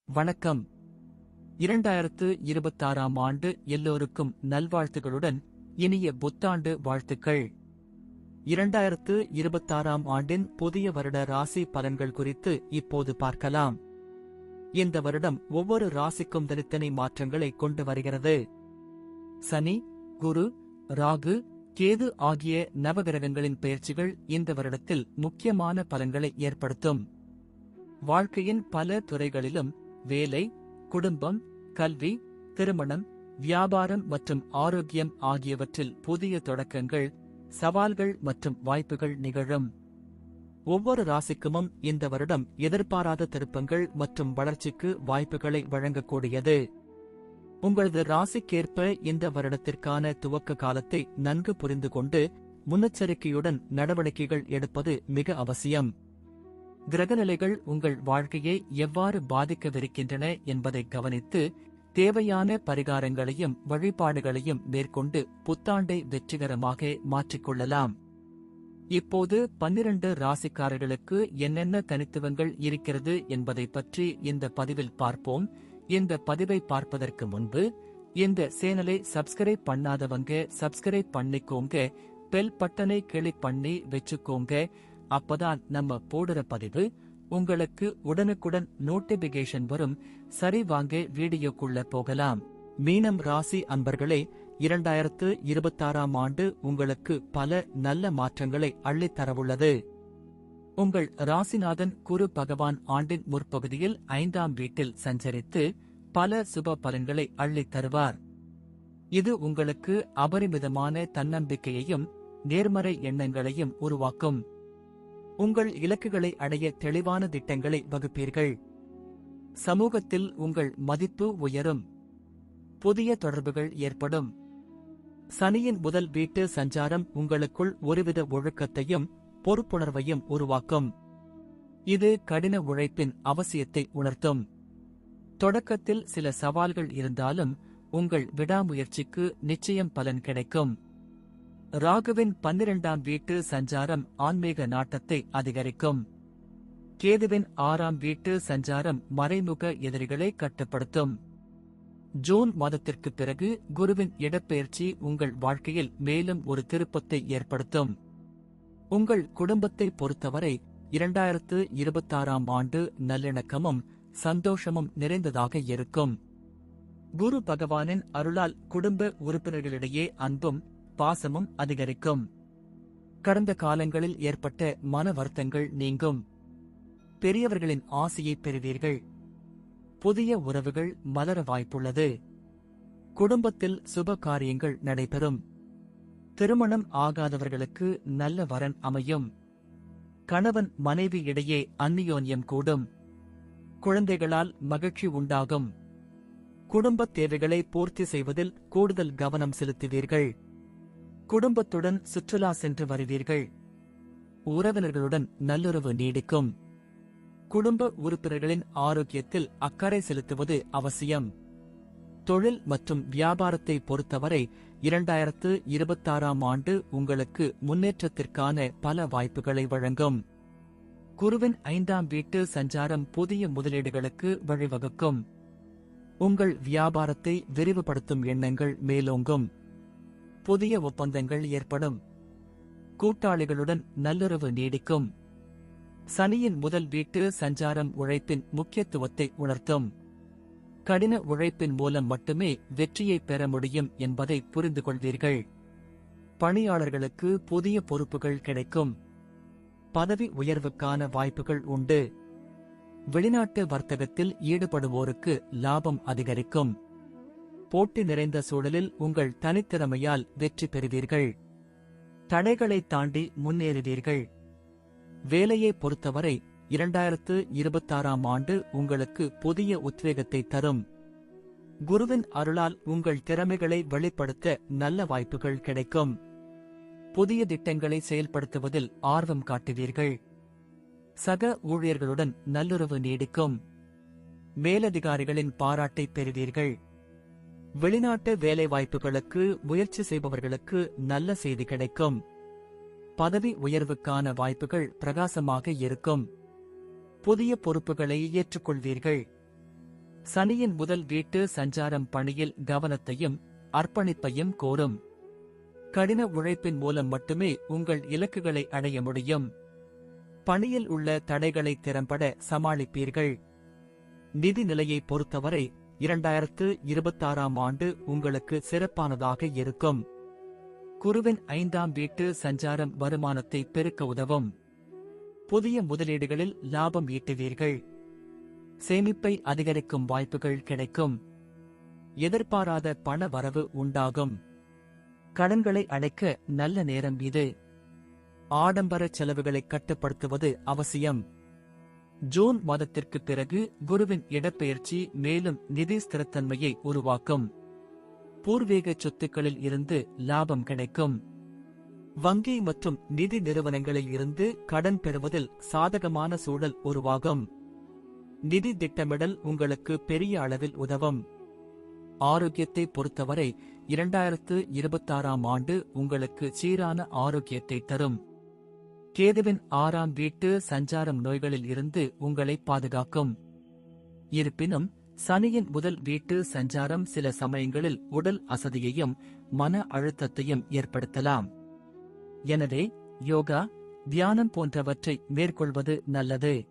வணக்கம். 2026ஆம் ஆண்டு எல்லோருக்கும் நல்வாழ்த்துகளுடன் இனிய புத்தாண்டு வாழ்த்துக்கள். 2026ஆம் ஆண்டின் புதிய வருட ராசி பலன்கள் குறித்து இப்போது பார்க்கலாம். இந்த வருடம் ஒவ்வொரு ராசிக்கும் தனித்தனி மாற்றங்களை கொண்டு வருகிறது. சனி, குரு, ராகு, கேது ஆகிய நவகிரகங்களின் பெயர்ச்சிகள் இந்த வருடத்தில் முக்கியமான பலன்களை ஏற்படுத்தும். வாழ்க்கையின் பல துறைகளிலும் வேலை, குடும்பம், கல்வி, திருமணம், வியாபாரம் மற்றும் ஆரோக்கியம் ஆகியவற்றில் புதிய தொடக்கங்கள், சவால்கள் மற்றும் வாய்ப்புகள் நிகழும். ஒவ்வொரு ராசிக்குமும் இந்த வருடம் எதிர்பாராத திருப்பங்கள் மற்றும் வளர்ச்சிக்கு வாய்ப்புகளை வழங்கக்கூடியது. உங்களது ராசிக்கேற்ப இந்த வருடத்திற்கான துவக்க காலத்தை நன்கு புரிந்து கொண்டு முன்னெச்சரிக்கையுடன் நடவடிக்கைகள் எடுப்பது மிக அவசியம். கிரகநிலைகள் உங்கள் வாழ்க்கையை எவ்வாறு பாதிக்கவிருக்கின்றன என்பதை கவனித்து தேவையான பரிகாரங்களையும் வழிபாடுகளையும் மேற்கொண்டு புத்தாண்டை வெற்றிகரமாக மாற்றிக்கொள்ளலாம். இப்போது 12 ராசிக்காரர்களுக்கு என்னென்ன தனித்துவங்கள் இருக்கிறது என்பதை பற்றி இந்த பதிவில் பார்ப்போம். இந்த பதிவை பார்ப்பதற்கு முன்பு இந்த சேனலை சப்ஸ்கிரைப் பண்ணாதவங்க சப்ஸ்கிரைப் பண்ணிக்கோங்க, பெல் பட்டனை கிளிக் பண்ணி வச்சுக்கோங்க. அப்பதான் நம்ம போடுற பதிவு உங்களுக்கு உடனுக்குடன் நோட்டிபிகேஷன் வரும். சரி, வாங்க வீடியோக்குள்ள போகலாம். மீனம் ராசி அன்பர்களே, 2026ஆம் ஆண்டு உங்களுக்கு பல நல்ல மாற்றங்களை அள்ளித் தரவுள்ளது. உங்கள் ராசிநாதன் குரு பகவான் ஆண்டின் முற்பகுதியில் 5ஆம் வீட்டில் சஞ்சரித்து பல சுப பலன்களை அள்ளித் தருவார். இது உங்களுக்கு அபரிமிதமான தன்னம்பிக்கையையும் நேர்மறை எண்ணங்களையும் உருவாக்கும். உங்கள் இலக்குகளை அடைய தெளிவான திட்டங்களை வகுப்பீர்கள். சமூகத்தில் உங்கள் மதிப்பு உயரும். புதிய தொடர்புகள் ஏற்படும். சனியின் முதல் வீட்டு சஞ்சாரம் உங்களுக்குள் ஒருவித ஒழுக்கத்தையும் பொறுப்புணர்வையும் உருவாக்கும். இது கடின உழைப்பின் அவசியத்தை உணர்த்தும். தொடக்கத்தில் சில சவால்கள் இருந்தாலும் உங்கள் விடாமுயற்சிக்கு நிச்சயம் பலன் கிடைக்கும். ராகுவின் 12ஆம் வீட்டு சஞ்சாரம் ஆன்மீக நாட்டத்தை அதிகரிக்கும். கேதுவின் 6ஆம் வீட்டு சஞ்சாரம் மறைமுக எதிரிகளை கட்டுப்படுத்தும். ஜூன் மாதத்திற்கு பிறகு குருவின் இடப்பெயர்ச்சி உங்கள் வாழ்க்கையில் மேலும் ஒரு திருப்பத்தை ஏற்படுத்தும். உங்கள் குடும்பத்தை பொறுத்தவரை 2026ஆம் ஆண்டு நல்லிணக்கமும் சந்தோஷமும் நிறைந்ததாக இருக்கும். குரு பகவானின் அருளால் குடும்ப உறுப்பினர்களிடையே அன்பும் பாசமும் அதிகரிக்கும். கடந்த காலங்களில் ஏற்பட்ட மன வருத்தங்கள் நீங்கும். பெரியவர்களின் ஆசையை பெறுவீர்கள். புதிய உறவுகள் மலர வாய்ப்புள்ளது. குடும்பத்தில் சுப காரியங்கள் நடைபெறும். திருமணம் ஆகாதவர்களுக்கு நல்ல வரன் அமையும். கணவன் மனைவி இடையே அந்நியோன்யம் கூடும். குழந்தைகளால் மகிழ்ச்சி உண்டாகும். குடும்பத் தேவைகளை பூர்த்தி செய்வதில் கூடுதல் கவனம் செலுத்துவீர்கள். குடும்பத்துடன் சுற்றுலா சென்று வருவீர்கள். உறவினர்களுடன் நல்லுறவு நீடிக்கும். குடும்ப உறுப்பினர்களின் ஆரோக்கியத்தில் அக்கறை செலுத்துவது அவசியம். தொழில் மற்றும் வியாபாரத்தை பொறுத்தவரை 2026ஆம் ஆண்டு உங்களுக்கு முன்னேற்றத்திற்கான பல வாய்ப்புகளை வழங்கும். குருவின் 5ஆம் வீட்டு சஞ்சாரம் புதிய முதலீடுகளுக்கு வழிவகுக்கும். உங்கள் வியாபாரத்தை விரிவுபடுத்தும் எண்ணங்கள் மேலோங்கும். புதிய ஒப்பந்தங்கள் ஏற்படும். கூட்டாளிகளுடன் நல்லுறவு நீடிக்கும். சனியின் முதல் வீட்டு சஞ்சாரம் உழைப்பின் முக்கியத்துவத்தை உணர்த்தும். கடின உழைப்பின் மூலம் மட்டுமே வெற்றியை பெற முடியும் என்பதை புரிந்து கொள்வீர்கள். பணியாளர்களுக்கு புதிய பொறுப்புகள் கிடைக்கும். பதவி உயர்வுக்கான வாய்ப்புகள் உண்டு. வெளிநாட்டு வர்த்தகத்தில் ஈடுபடுவோருக்கு லாபம் அதிகரிக்கும். போட்டி நிறைந்த சூழலில் உங்கள் தனித்திறமையால் வெற்றி பெறுவீர்கள். தடைகளை தாண்டி முன்னேறுவீர்கள். வேலையை பொறுத்தவரை 2026ஆம் ஆண்டு உங்களுக்கு புதிய உத்வேகத்தை தரும். குருவின் அருளால் உங்கள் திறமைகளை வெளிப்படுத்த நல்ல வாய்ப்புகள் கிடைக்கும். புதிய திட்டங்களை செயல்படுத்துவதில் ஆர்வம் காட்டுவீர்கள். சக ஊழியர்களுடன் நல்லுறவு நீடிக்கும். மேலதிகாரிகளின் பாராட்டை பெறுவீர்கள். வெளிநாட்டு வேலைவாய்ப்புகளுக்கு முயற்சி செய்பவர்களுக்கு நல்ல செய்தி கிடைக்கும். பதவி உயர்வுக்கான வாய்ப்புகள் பிரகாசமாக இருக்கும். புதிய பொறுப்புகளை ஏற்றுக்கொள்வீர்கள். சனியின் முதல் வீட்டு சஞ்சாரம் பணியில் கவனத்தையும் அர்ப்பணிப்பையும் கோரும். கடின உழைப்பின் மூலம் மட்டுமே உங்கள் இலக்குகளை அடைய முடியும். பணியில் உள்ள தடைகளை திறம்பட சமாளிப்பீர்கள். நிதி நிலையை பொறுத்தவரை 2026ஆம் ஆண்டு உங்களுக்கு சிறப்பானதாக இருக்கும். குருவின் 5ஆம் வீட்டு சஞ்சாரம் வருமானத்தை பெருக்க உதவும். புதிய முதலீடுகளில் லாபம் ஈட்டுவீர்கள். சேமிப்பை அதிகரிக்கும் வாய்ப்புகள் கிடைக்கும். எதிர்பாராத பண வரவு உண்டாகும். கடன்களை அடைக்க நல்ல நேரம் இது. ஆடம்பர செலவுகளை கட்டுப்படுத்துவது அவசியம். ஜூன் மாதத்திற்கு பிறகு குருவின் இடப்பெயர்ச்சி மேலும் நிதி ஸ்திரத்தன்மையை உருவாக்கும். பூர்வீக சொத்துக்களில் இருந்து லாபம் கிடைக்கும். வங்கி மற்றும் நிதி நிறுவனங்களில் இருந்து கடன் பெறுவதில் சாதகமான சூழல் உருவாகும். நிதி திட்டமிடல் உங்களுக்கு பெரிய அளவில் உதவும். ஆரோக்கியத்தை பொறுத்தவரை 2026ஆம் ஆண்டு உங்களுக்கு சீரான ஆரோக்கியத்தை தரும். கேதுவின் 6ஆம் வீட்டு சஞ்சாரம் நோய்களில் இருந்து உங்களை பாதுகாக்கும். இருப்பினும் சனியின் முதல் வீட்டு சஞ்சாரம் சில சமயங்களில் உடல் அசதியையும் மன அழுத்தத்தையும் ஏற்படுத்தலாம். எனவே யோகா, தியானம் போன்றவற்றை மேற்கொள்வது நல்லது.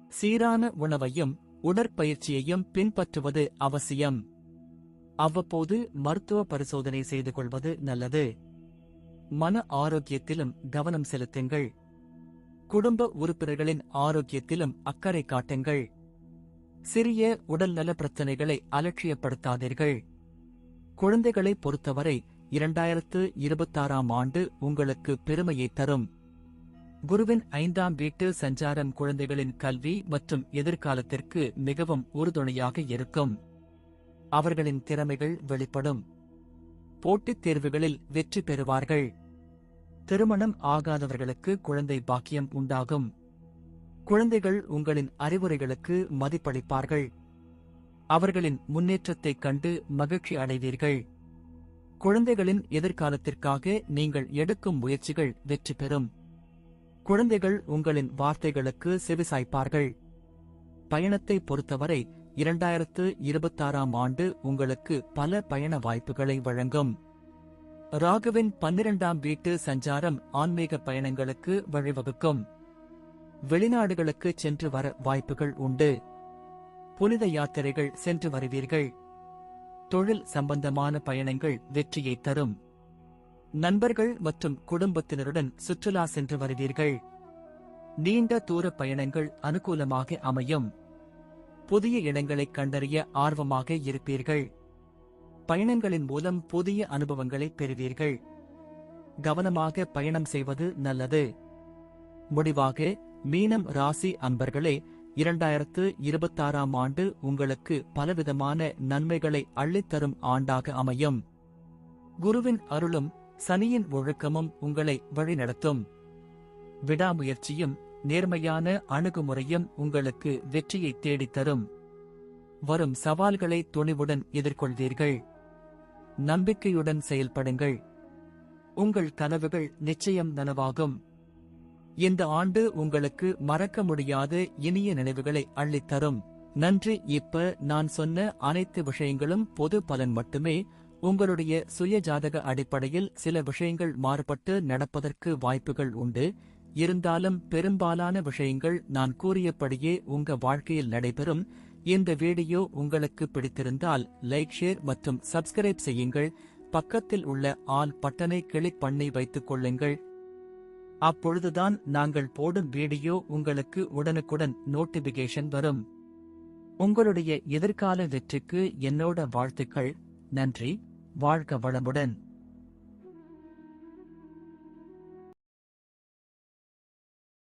சீரான உணவையும் உடற்பயிற்சியையும் பின்பற்றுவது அவசியம். அவ்வப்போது மருத்துவ பரிசோதனை செய்து கொள்வது நல்லது. மன ஆரோக்கியத்திலும் கவனம் செலுத்துங்கள். குடும்ப உறுப்பினர்களின் ஆரோக்கியத்திலும் அக்கறை காட்டுங்கள். சிறிய உடல்நல பிரச்சனைகளை அலட்சியப்படுத்தாதீர்கள். குழந்தைகளை பொறுத்தவரை 2026ஆம் ஆண்டு உங்களுக்கு பெருமையை தரும். குருவின் 5ஆம் வீட்டு சஞ்சாரம் குழந்தைகளின் கல்வி மற்றும் எதிர்காலத்திற்கு மிகவும் உறுதுணையாக இருக்கும். அவர்களின் திறமைகள் வெளிப்படும். போட்டித் தேர்வுகளில் வெற்றி பெறுவார்கள். திருமணம் ஆகாதவர்களுக்கு குழந்தை பாக்கியம் உண்டாகும். குழந்தைகள் உங்களின் அறிவுரைகளுக்கு மதிப்பளிப்பார்கள். அவர்களின் முன்னேற்றத்தைக் கண்டு மகிழ்ச்சி அடைவீர்கள். குழந்தைகளின் எதிர்காலத்திற்காக நீங்கள் எடுக்கும் முயற்சிகள் வெற்றி பெறும். குழந்தைகள் உங்களின் வார்த்தைகளுக்கு செவிசாய்ப்பார்கள். பயணத்தை பொறுத்தவரை 2026ஆம் ஆண்டு உங்களுக்கு பல பயண வாய்ப்புகளை வழங்கும். ராகுவின் 12ஆம் வீட்டு சஞ்சாரம் ஆன்மீக பயணங்களுக்கு வழிவகுக்கும். வெளிநாடுகளுக்கு சென்று வர வாய்ப்புகள் உண்டு. புனித யாத்திரைகள் சென்று வருவீர்கள். தொழில் சம்பந்தமான பயணங்கள் வெற்றியை தரும். நண்பர்கள் மற்றும் குடும்பத்தினருடன் சுற்றுலா சென்று வருவீர்கள். நீண்ட தூர பயணங்கள் அனுகூலமாக அமையும். புதிய இடங்களைக் கண்டறிய ஆர்வமாக இருப்பீர்கள். பயணங்களின் மூலம் புதிய அனுபவங்களை பெறுவீர்கள். கவனமாக பயணம் செய்வது நல்லது. முடிவாக, மீனம் ராசி அன்பர்களே, 2026ஆம் ஆண்டு உங்களுக்கு பலவிதமான நன்மைகளை அள்ளித்தரும் ஆண்டாக அமையும். குருவின் அருளும் சனியின் ஒழுக்கமும் உங்களை வழிநடத்தும். விடாமுயற்சியும் நேர்மையான அணுகுமுறையும் உங்களுக்கு வெற்றியை தேடித்தரும். வரும் சவால்களை துணிவுடன் எதிர்கொள்வீர்கள். நம்பிக்கையுடன் செயல்படுங்கள். உங்கள் கனவுகள் நிச்சயம் நனவாகும். இந்த ஆண்டு உங்களுக்கு மறக்க முடியாத இனிய நினைவுகளை அள்ளித்தரும். நன்றி. இப்ப நான் சொன்ன அனைத்து விஷயங்களும் பொது பலன் மட்டுமே. உங்களுடைய சுய ஜாதக அடிப்படையில் சில விஷயங்கள் மாறுபட்டு நடப்பதற்கு வாய்ப்புகள் உண்டு. இருந்தாலும் பெரும்பாலான விஷயங்கள் நான் கூறியபடியே உங்க வாழ்க்கையில் நடைபெறும். இந்த வீடியோ உங்களுக்கு பிடித்திருந்தால் லைக், ஷேர் மற்றும் சப்ஸ்கிரைப் செய்யுங்கள். பக்கத்தில் உள்ள ஆல் பட்டனை கிளிக் பண்ணி வைத்துக் கொள்ளுங்கள். அப்பொழுதுதான் நாங்கள் போடும் வீடியோ உங்களுக்கு உடனுக்குடன் நோட்டிபிகேஷன் வரும். உங்களுடைய எதிர்கால வெற்றிக்கு என்னோட வாழ்த்துக்கள். நன்றி. வாழ்க வளமுடன்.